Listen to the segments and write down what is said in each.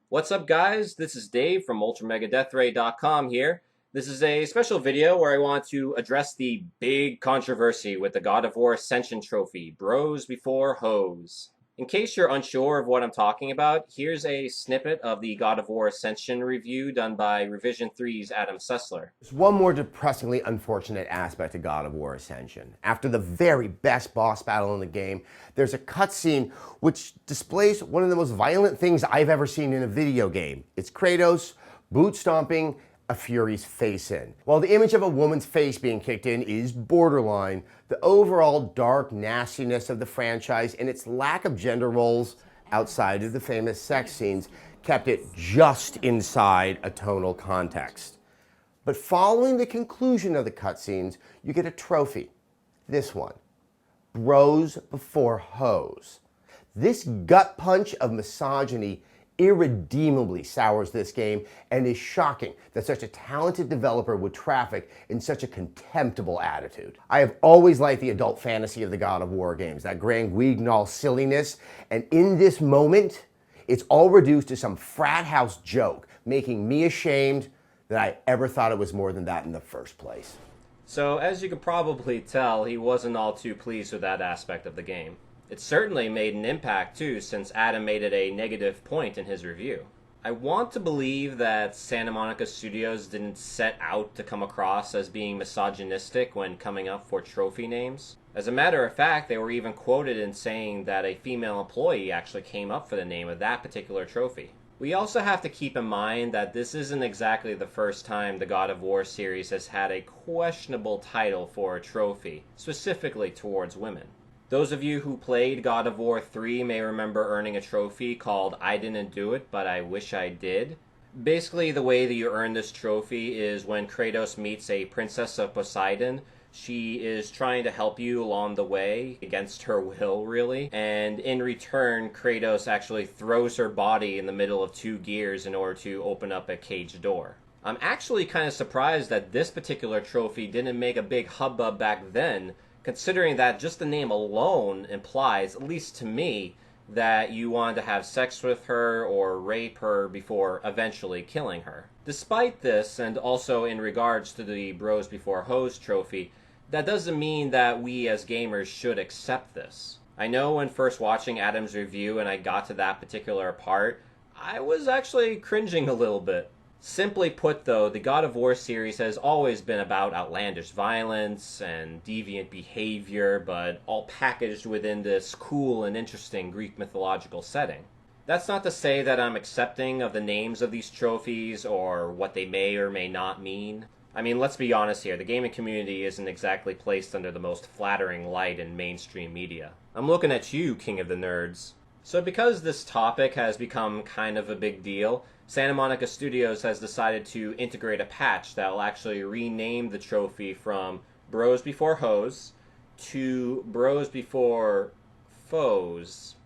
What's up, guys? This is Dave from UltraMegaDeathRay.com here. This is a special video where I want to address the big controversy with the God of War Ascension trophy, Bros Before Hoes. In case you're unsure of what I'm talking about, here's a snippet of the God of War Ascension review done by Revision 3's Adam Sessler. There's one more depressingly unfortunate aspect of God of War Ascension. After the very best boss battle in the game, there's a cutscene which displays one of the most violent things I've ever seen in a video game. It's Kratos boot stomping a Fury's face in. While the image of a woman's face being kicked in is borderline, the overall dark nastiness of the franchise and its lack of gender roles outside of the famous sex scenes kept it just inside a tonal context. But following the conclusion of the cutscenes, you get a trophy. This one, Bros Before Hoes. This gut punch of misogyny irredeemably sours this game and is shocking that such a talented developer would traffic in such a contemptible attitude. I have always liked the adult fantasy of the God of War games, that grand Guignol silliness, and in this moment, it's all reduced to some frat house joke, making me ashamed that I ever thought it was more than that in the first place. So, as you could probably tell, he wasn't all too pleased with that aspect of the game. It certainly made an impact too, since Adam made it a negative point in his review. I want to believe that Santa Monica Studios didn't set out to come across as being misogynistic when coming up for trophy names. As a matter of fact, they were even quoted in saying that a female employee actually came up for the name of that particular trophy. We also have to keep in mind that this isn't exactly the first time the God of War series has had a questionable title for a trophy, specifically towards women. Those of you who played God of War 3 may remember earning a trophy called I Didn't Do It, But I Wish I Did. Basically, the way that you earn this trophy is when Kratos meets a princess of Poseidon. She is trying to help you along the way, against her will, really. And in return, Kratos actually throws her body in the middle of two gears in order to open up a cage door. I'm actually kind of surprised that this particular trophy didn't make a big hubbub back then, considering that just the name alone implies, at least to me, that you wanted to have sex with her or rape her before eventually killing her. Despite this, and also in regards to the Bros Before Hoes trophy, that doesn't mean that we as gamers should accept this. I know when first watching Adam's review and I got to that particular part, I was actually cringing a little bit. Simply put though, the God of War series has always been about outlandish violence and deviant behavior, but all packaged within this cool and interesting Greek mythological setting. That's not to say that I'm accepting of the names of these trophies or what they may or may not mean. I mean, let's be honest here, the gaming community isn't exactly placed under the most flattering light in mainstream media. I'm looking at you, King of the Nerds. So because this topic has become kind of a big deal, Santa Monica Studios has decided to integrate a patch that will actually rename the trophy from Bros Before Hoes to Bros Before Foes.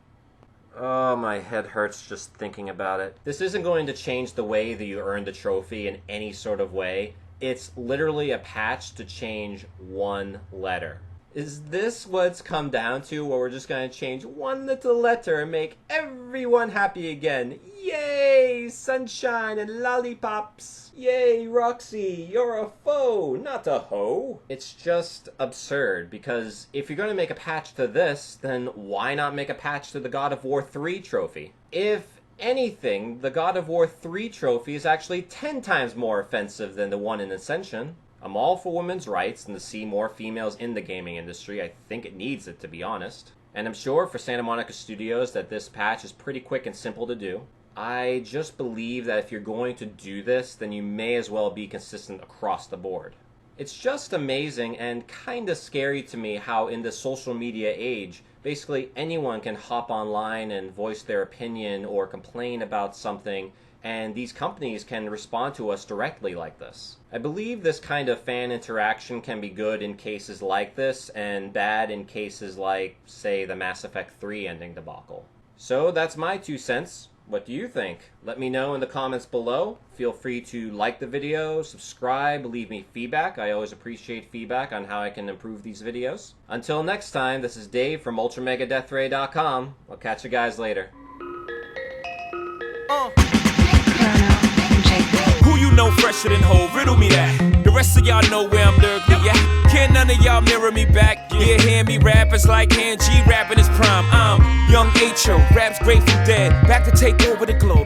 Oh, my head hurts just thinking about it. This isn't going to change the way that you earn the trophy in any sort of way. It's literally a patch to change one letter. Is this what it's come down to, where we're just going to change one little letter and make everyone happy again? Yay, sunshine and lollipops! Yay, Roxy, you're a foe, not a hoe! It's just absurd, because if you're going to make a patch to this, then why not make a patch to the God of War 3 trophy? If anything, the God of War 3 trophy is actually 10 times more offensive than the one in Ascension. I'm all for women's rights and to see more females in the gaming industry. I think it needs it, to be honest. And I'm sure for Santa Monica Studios that this patch is pretty quick and simple to do. I just believe that if you're going to do this, then you may as well be consistent across the board. It's just amazing and kinda scary to me how in this social media age, basically anyone can hop online and voice their opinion or complain about something, and these companies can respond to us directly like this. I believe this kind of fan interaction can be good in cases like this, and bad in cases like, say, the Mass Effect 3 ending debacle. So that's my 2 cents. What do you think? Let me know in the comments below. Feel free to like the video, subscribe, leave me feedback. I always appreciate feedback on how I can improve these videos. Until next time, this is Dave from UltraMegaDeathRay.com. I'll catch you guys later. Usher and Hov, riddle me that. The rest of y'all know where I'm lyrically at. Can none of y'all mirror me back? Yeah, hear me rap, it's like hand G rapping his prime. I'm young H.O., raps Grateful Dead, back to take over the globe.